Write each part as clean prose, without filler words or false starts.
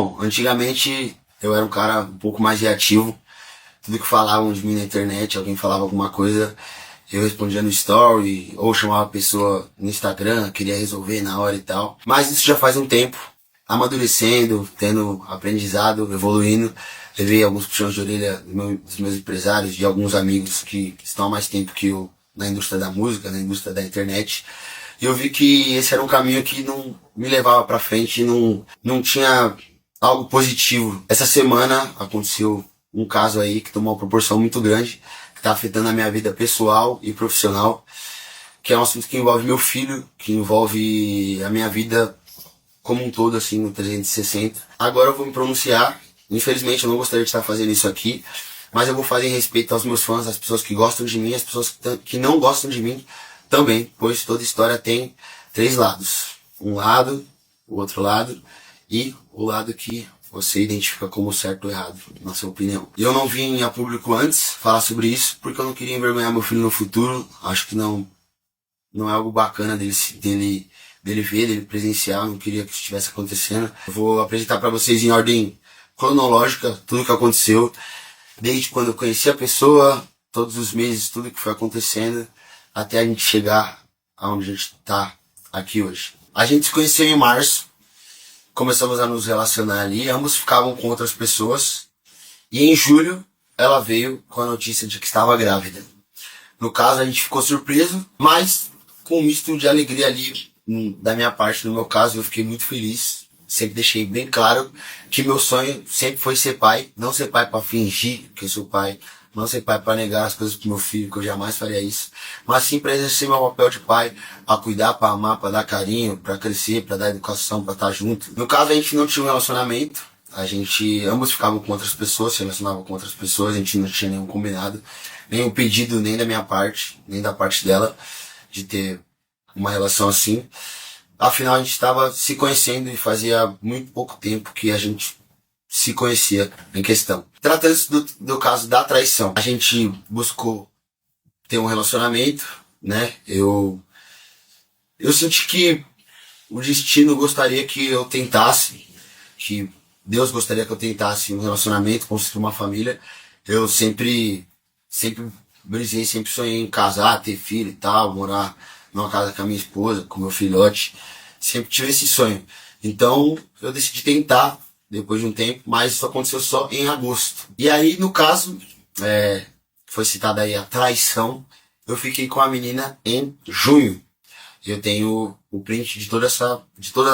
Bom, antigamente eu era um cara um pouco mais reativo. Tudo que falavam de mim na internet, alguém falava alguma coisa, eu respondia no story, ou chamava a pessoa no Instagram, queria resolver na hora e tal. Mas isso já faz um tempo, amadurecendo, tendo aprendizado, evoluindo. Levei alguns puxões de orelha dos meus empresários, de alguns amigos que estão há mais tempo que eu na indústria da música, na indústria da internet. E eu vi que esse era um caminho que não me levava pra frente, não tinha algo positivo. Essa semana aconteceu um caso aí que tomou uma proporção muito grande, que tá afetando a minha vida pessoal e profissional, que é um assunto que envolve meu filho, que envolve a minha vida como um todo, assim, no 360. Agora eu vou me pronunciar. Infelizmente eu não gostaria de estar fazendo isso aqui, mas eu vou fazer em respeito aos meus fãs, às pessoas que gostam de mim, às pessoas que não gostam de mim também, pois toda história tem três lados. Um lado, o outro lado e o lado que você identifica como certo ou errado, na sua opinião. E eu não vim a público antes falar sobre isso, porque eu não queria envergonhar meu filho no futuro. Acho que não é algo bacana dele ver, dele presenciar. Eu não queria que isso estivesse acontecendo. Eu vou apresentar para vocês em ordem cronológica tudo o que aconteceu, desde quando eu conheci a pessoa, todos os meses, tudo que foi acontecendo, até a gente chegar aonde a gente tá aqui hoje. A gente se conheceu em março, começamos a nos relacionar ali, ambos ficavam com outras pessoas, e em julho ela veio com a notícia de que estava grávida. No caso a gente ficou surpreso, mas com um misto de alegria ali da minha parte. No meu caso eu fiquei muito feliz, sempre deixei bem claro que meu sonho sempre foi ser pai, não ser pai para fingir que eu sou pai, não ser pai para negar as coisas pro meu filho, que eu jamais faria isso, mas sim para exercer meu papel de pai, para cuidar, para amar, para dar carinho, para crescer, para dar educação, para estar junto. No caso a gente não tinha um relacionamento, ambos ficavam com outras pessoas, se relacionavam com outras pessoas, a gente não tinha nenhum combinado, nenhum pedido, nem da minha parte, nem da parte dela, de ter uma relação assim. Afinal a gente estava se conhecendo e fazia muito pouco tempo que a gente se conhecia em questão. Tratando-se do caso da traição, a gente buscou ter um relacionamento, né? Eu senti que o destino gostaria que eu tentasse, que Deus gostaria que eu tentasse um relacionamento, construir uma família. Eu sempre brisei, sempre sonhei em casar, ter filho e tal, morar numa casa com a minha esposa, com meu filhote. Sempre tive esse sonho. Então eu decidi tentar depois de um tempo, mas isso aconteceu só em agosto. E aí, no caso, foi citada aí a traição, eu fiquei com a menina em junho. Eu tenho o print de todas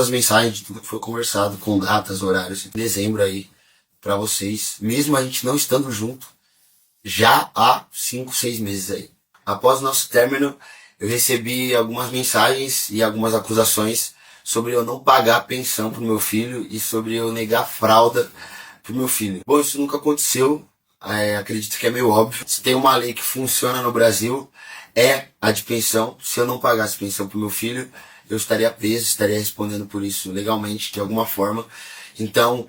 as mensagens, de tudo que foi conversado, com datas, horários, em dezembro aí, pra vocês, mesmo a gente não estando junto, já há 5, 6 meses aí. Após o nosso término, eu recebi algumas mensagens e algumas acusações sobre eu não pagar a pensão pro meu filho e sobre eu negar fralda pro meu filho. Bom, isso nunca aconteceu, acredito que é meio óbvio. Se tem uma lei que funciona no Brasil, é a de pensão. Se eu não pagasse pensão pro meu filho, eu estaria preso, estaria respondendo por isso legalmente, de alguma forma. Então,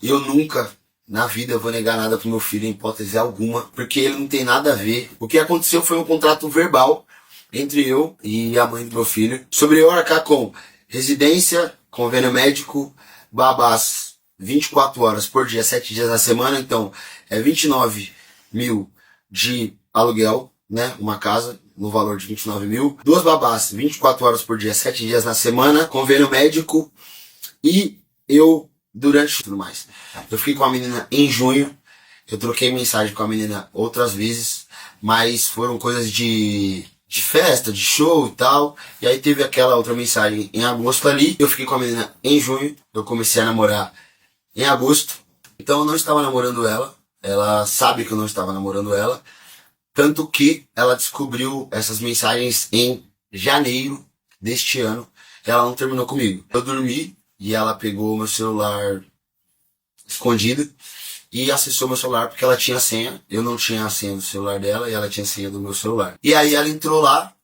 eu nunca na vida eu vou negar nada pro meu filho, em hipótese alguma, porque ele não tem nada a ver. O que aconteceu foi um contrato verbal entre eu e a mãe do meu filho, sobre eu arcar com residência, convênio médico, babás 24 horas por dia, 7 dias na semana. Então é 29 mil de aluguel, né? Uma casa no valor de 29 mil. 2 babás 24 horas por dia, 7 dias na semana, convênio médico. E eu, durante tudo mais, eu fiquei com a menina em junho. Eu troquei mensagem com a menina outras vezes, mas foram coisas de festa, de show e tal. E aí teve aquela outra mensagem em agosto ali. Eu fiquei com a menina em junho. Eu comecei a namorar em agosto. Então eu não estava namorando ela. Ela sabe que eu não estava namorando ela. Tanto que ela descobriu essas mensagens em janeiro deste ano. Ela não terminou comigo. Eu dormi e ela pegou meu celular escondido e acessou meu celular porque ela tinha senha. Eu não tinha a senha do celular dela e ela tinha a senha do meu celular. E aí ela entrou lá,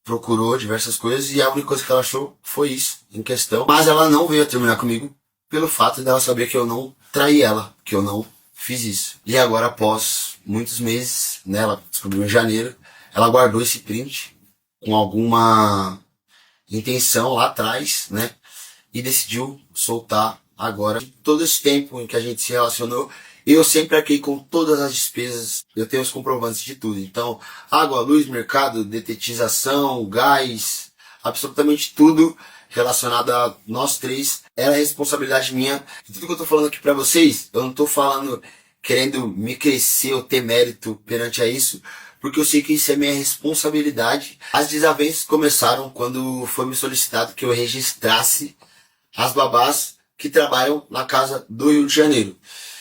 procurou diversas coisas e a única coisa que ela achou foi isso em questão. Mas ela não veio a terminar comigo pelo fato dela saber que eu não traí ela, que eu não fiz isso. E agora, após muitos meses, né, ela descobriu em janeiro, ela guardou esse print com alguma intenção lá atrás, né, e decidiu soltar agora. Todo esse tempo em que a gente se relacionou, eu sempre arquei com todas as despesas. Eu tenho os comprovantes de tudo. Então, água, luz, mercado, detetização, gás, absolutamente tudo relacionado a nós três era responsabilidade minha. E tudo que eu tô falando aqui pra vocês, eu não tô falando querendo me crescer ou ter mérito perante a isso, porque eu sei que isso é minha responsabilidade. As desavenças começaram quando foi me solicitado que eu registrasse as babás que trabalham na casa do Rio de Janeiro,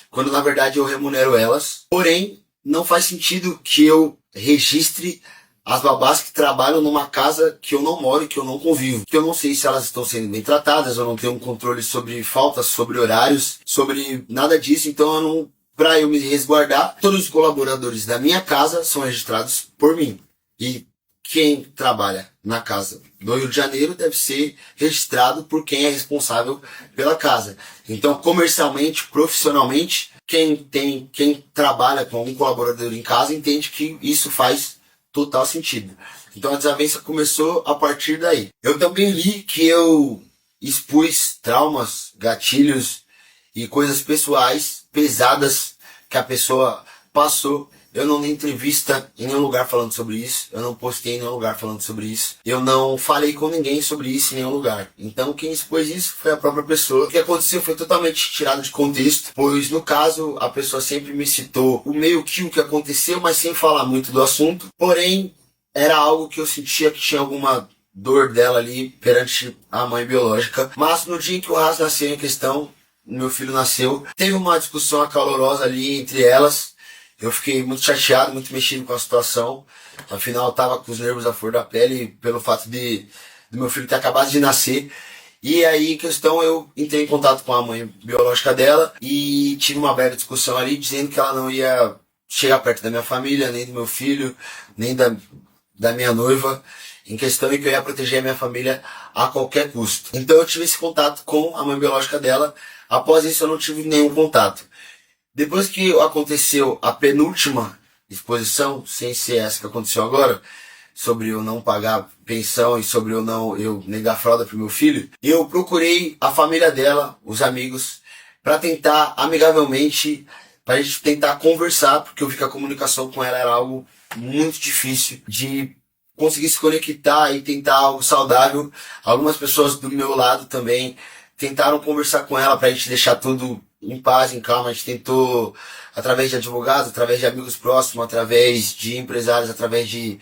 quando na verdade eu remunero elas. Porém, não faz sentido que eu registre as babás que trabalham numa casa que eu não moro e que eu não convivo. Que eu não sei se elas estão sendo bem tratadas, eu não tenho um controle sobre faltas, sobre horários, sobre nada disso, então eu não, para eu me resguardar, todos os colaboradores da minha casa são registrados por mim. E quem trabalha na casa do Rio de Janeiro deve ser registrado por quem é responsável pela casa. Então, comercialmente, profissionalmente, quem trabalha com algum colaborador em casa entende que isso faz total sentido. Então a desavença começou a partir daí. Eu também li que eu expus traumas, gatilhos e coisas pessoais pesadas que a pessoa passou. Eu não dei entrevista em nenhum lugar falando sobre isso. Eu não postei em nenhum lugar falando sobre isso. Eu não falei com ninguém sobre isso em nenhum lugar. Então quem expôs isso foi a própria pessoa. O que aconteceu foi totalmente tirado de contexto, pois no caso a pessoa sempre me citou o meio que o que aconteceu, mas sem falar muito do assunto. Porém, era algo que eu sentia que tinha alguma dor dela ali perante a mãe biológica. Mas no dia em que o Ras nasceu em questão, meu filho nasceu, teve uma discussão acalorosa ali entre elas. Eu fiquei muito chateado, muito mexido com a situação. Afinal, eu tava com os nervos à flor da pele pelo fato do meu filho ter acabado de nascer. E aí, em questão, eu entrei em contato com a mãe biológica dela e tive uma breve discussão ali, dizendo que ela não ia chegar perto da minha família, nem do meu filho, nem da minha noiva, em questão, e que eu ia proteger a minha família a qualquer custo. Então eu tive esse contato com a mãe biológica dela. Após isso, eu não tive nenhum contato. Depois que aconteceu a penúltima exposição, sem ser essa que aconteceu agora, sobre eu não pagar pensão e sobre eu negar fralda pro meu filho, eu procurei a família dela, os amigos, para tentar amigavelmente, para a gente tentar conversar, porque eu vi que a comunicação com ela era algo muito difícil de conseguir se conectar e tentar algo saudável. Algumas pessoas do meu lado também tentaram conversar com ela para a gente deixar tudo em paz, em calma. A gente tentou, através de advogados, através de amigos próximos, através de empresários, através de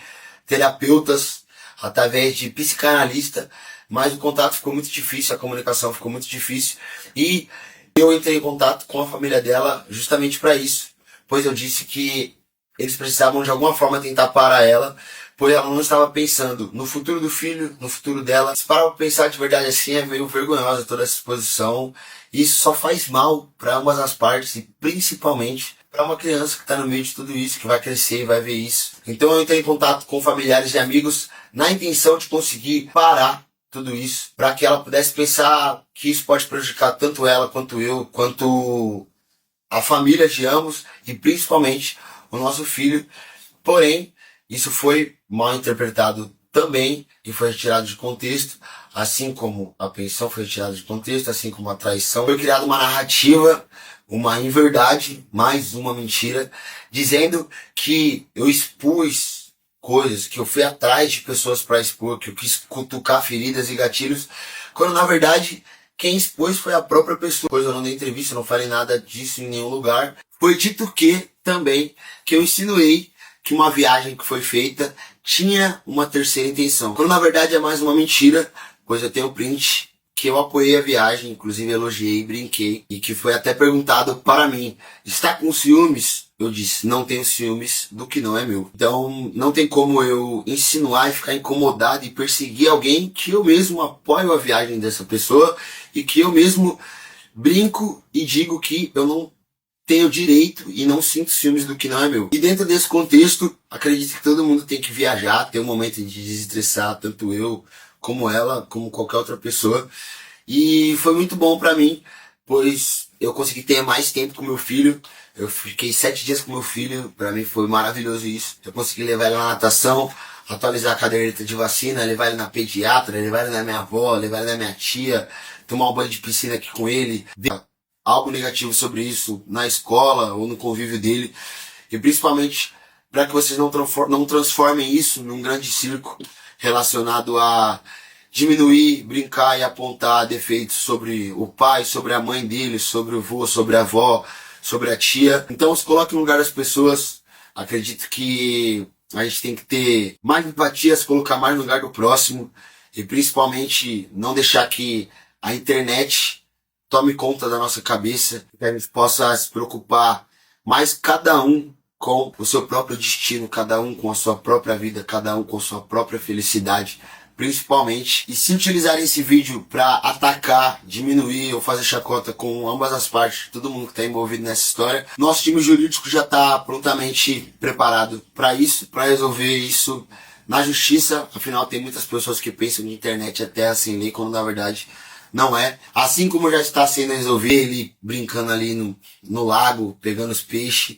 terapeutas, através de psicanalista, mas o contato ficou muito difícil, a comunicação ficou muito difícil, e eu entrei em contato com a família dela justamente para isso, pois eu disse que eles precisavam de alguma forma tentar parar ela, pois ela não estava pensando no futuro do filho, no futuro dela. Se parar pra pensar de verdade assim, é meio vergonhosa toda essa exposição. Isso só faz mal para ambas as partes e principalmente para uma criança que está no meio de tudo isso, que vai crescer e vai ver isso. Então eu entrei em contato com familiares e amigos na intenção de conseguir parar tudo isso, para que ela pudesse pensar que isso pode prejudicar tanto ela quanto eu, quanto a família de ambos e principalmente o nosso filho. Porém, isso foi mal interpretado também e foi retirado de contexto, assim como a pensão foi retirada de contexto, assim como a traição. Foi criada uma narrativa, uma inverdade, mais uma mentira, dizendo que eu expus coisas, que eu fui atrás de pessoas para expor, que eu quis cutucar feridas e gatilhos, quando na verdade quem expôs foi a própria pessoa. Pois eu não dei entrevista, não falei nada disso em nenhum lugar. Foi dito que, também, que eu insinuei que uma viagem que foi feita tinha uma terceira intenção. Quando na verdade é mais uma mentira, pois eu tenho print que eu apoiei a viagem, inclusive elogiei, brinquei, e que foi até perguntado para mim: está com ciúmes? Eu disse: não tenho ciúmes do que não é meu. Então não tem como eu insinuar e ficar incomodado e perseguir alguém que eu mesmo apoio a viagem dessa pessoa e que eu mesmo brinco e digo que eu não tenho direito e não sinto ciúmes do que não é meu. E dentro desse contexto, acredito que todo mundo tem que viajar, ter um momento de desestressar, tanto eu como ela, como qualquer outra pessoa. E foi muito bom pra mim, pois eu consegui ter mais tempo com meu filho. Eu fiquei 7 dias com meu filho, pra mim foi maravilhoso isso. Eu consegui levar ele na natação, atualizar a caderneta de vacina, levar ele na pediatra, levar ele na minha avó, levar ele na minha tia, tomar um banho de piscina aqui com ele, ver algo negativo sobre isso na escola ou no convívio dele, e principalmente para que vocês não transformem isso num grande circo relacionado a diminuir, brincar e apontar defeitos sobre o pai, sobre a mãe dele, sobre o avô, sobre a avó, sobre a tia. Então se coloque no lugar das pessoas. Acredito que a gente tem que ter mais empatia, se colocar mais no lugar do próximo e principalmente não deixar que a internet tome conta da nossa cabeça, que a gente possa se preocupar mais cada um com o seu próprio destino, cada um com a sua própria vida, cada um com a sua própria felicidade, principalmente. E se utilizarem esse vídeo para atacar, diminuir ou fazer chacota com ambas as partes, todo mundo que está envolvido nessa história, nosso time jurídico já está prontamente preparado para isso, para resolver isso na justiça. Afinal, tem muitas pessoas que pensam que a internet é terra sem lei, quando na verdade não é. Assim como já está sendo resolvido ele brincando ali no lago, pegando os peixes.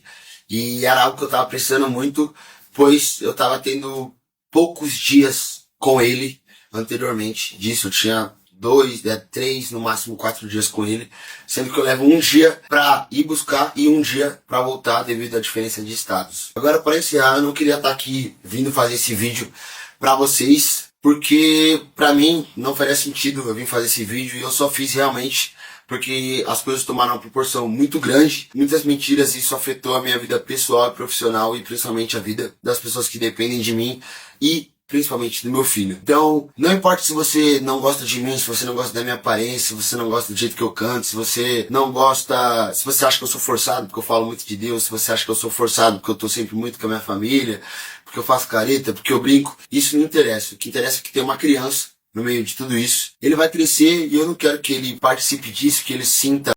E era algo que eu tava precisando muito, pois eu tava tendo poucos dias com ele anteriormente disso. Eu tinha 2, 3, no máximo 4 dias com ele, sendo que eu levo um dia pra ir buscar e um dia pra voltar devido à diferença de estados. Agora, para encerrar, eu não queria estar aqui vindo fazer esse vídeo pra vocês, porque pra mim não faria sentido eu vir fazer esse vídeo, e eu só fiz realmente porque as coisas tomaram uma proporção muito grande, muitas mentiras, e isso afetou a minha vida pessoal e profissional, e principalmente a vida das pessoas que dependem de mim e principalmente do meu filho. Então, não importa se você não gosta de mim, se você não gosta da minha aparência, se você não gosta do jeito que eu canto, se você não gosta, se você acha que eu sou forçado porque eu falo muito de Deus, se você acha que eu sou forçado porque eu tô sempre muito com a minha família, porque eu faço careta, porque eu brinco, isso não interessa. O que interessa é que tem uma criança no meio de tudo isso. Ele vai crescer e eu não quero que ele participe disso, que ele sinta